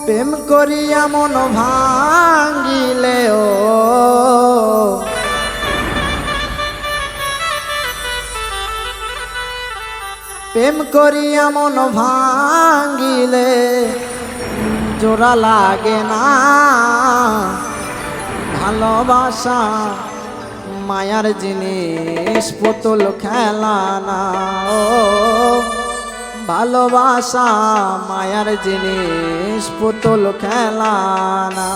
প্রেম করিয়া মন ভাঙিলেও প্রেম করিয়া মন ভাঙিলে জোড়া লাগে না ভালোবাসা মায়ার জিনিস পুতুল খেলা না ও ভালোবাসা মায়ার জিনিস পুতুল খেলা না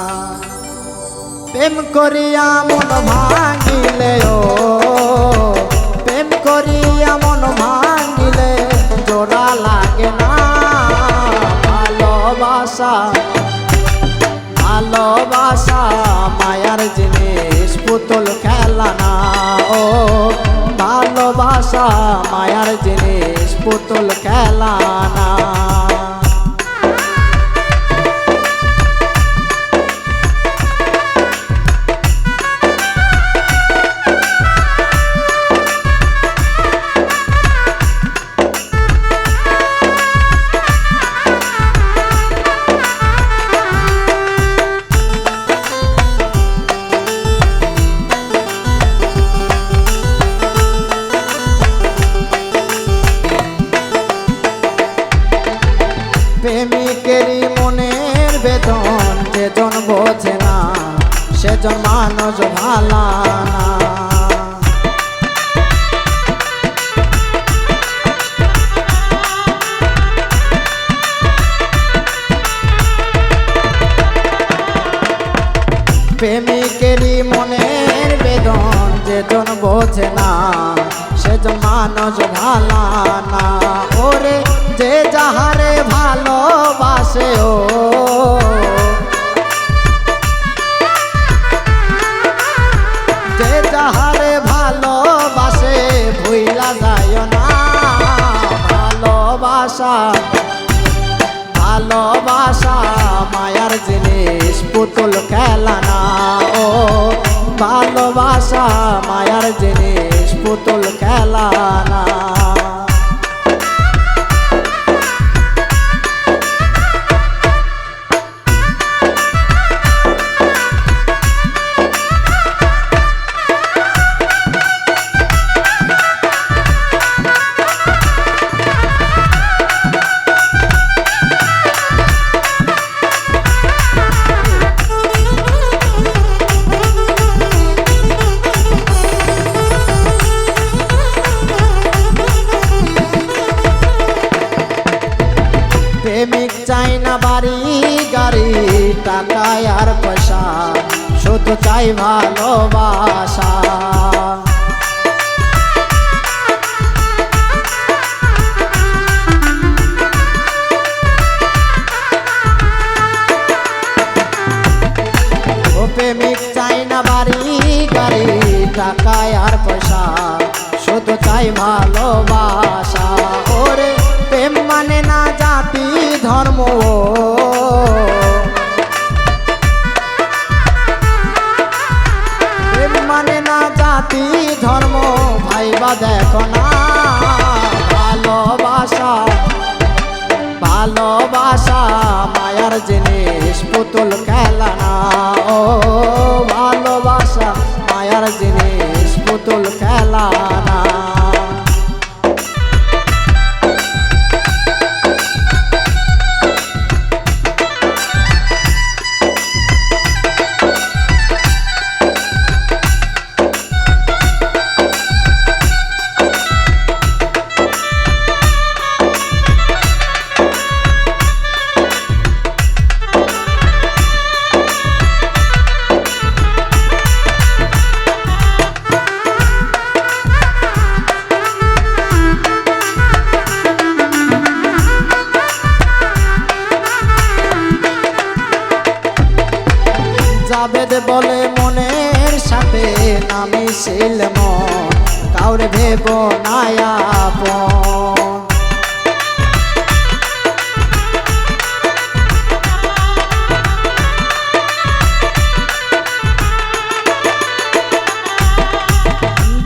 প্রেম করিয়া মন ভাঙিলে ও প্রেম করিয়া মন ভাঙিলে জোড়া লাগে না ভালোবাসা ভালোবাসা মায়ার জিনিস পুতুল খেলা না ও ভালোবাসা মায়ার জিনিস পুতুল খেলা না প্রেমিকেরই মনের বেদন যেজন বোঝে না সেজন মানুষ ভালা না প্রেমিকেরই মনের বেদন যেজন বোঝে না সেজন মানুষ ভালা না ওরে যে যাহারে ভালোবাসে ও যে যাহারে ভালোবাসে ভুইলা যায় না ভালোবাসা ভালোবাসা মায়ার জিনিস পুতুল খেলা না ও ভালোবাসা মায়ার জিনিস পুতুল খেলা না প্রেমিক চাই না বাড়ি গাড়ি টাকা আর পয়সা শুধু চাই ভালোবাসা ও প্রেমিক চাই না বাড়ি গাড়ি টাকা আর পয়সা শুধু চাই ভালোবাসা ওরে প্রেম মানে না জাতি ধর্ম প্রেম মানে না জাতি ধর্ম ভাইবা দেখো না ভালোবাসা ভালোবাসা মায়ার জিনিস পুতুল খেলা না ও ভালোবাসা মায়ার জিনিস পুতুল খেলা না জাবেদ বলে মনের সাথে নামি ছিল মন কাউরে ভেব না আপন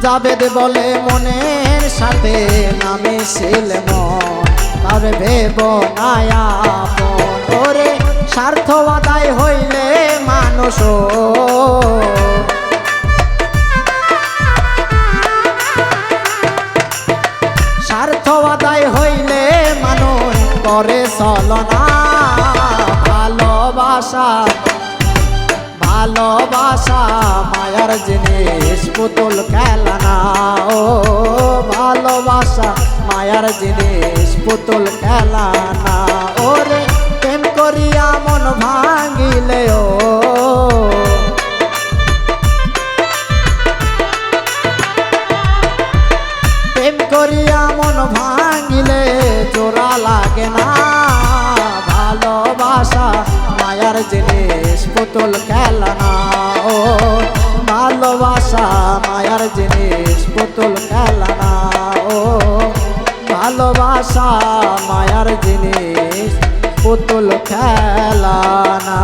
জাবেদ বলে মনের সাথে নামি ছিল মন কাউরে ভেব না আপন ওরে স্বার্থ মানুষ স্বার্থ আদায় হইলে মানুষ করে চলনা ভালোবাসা ভালোবাসা মায়ার জিনিস পুতুল খেলনা ও ভালোবাসা মায়ার জিনিস পুতুল খেলনা ওরে প্রেম করিয়া মন ভাঙিলে ও প্রেম করিয়া মন ভাঙিলে জোড়া লাগে না ভালোবাসা মায়ার জিনিস পুতুল খেলনা ও ভালোবাসা মায়ার জিনিস পুতুল খেলনা ও ভালোবাসা মায়ার জিনিস পুতুল খেলনা।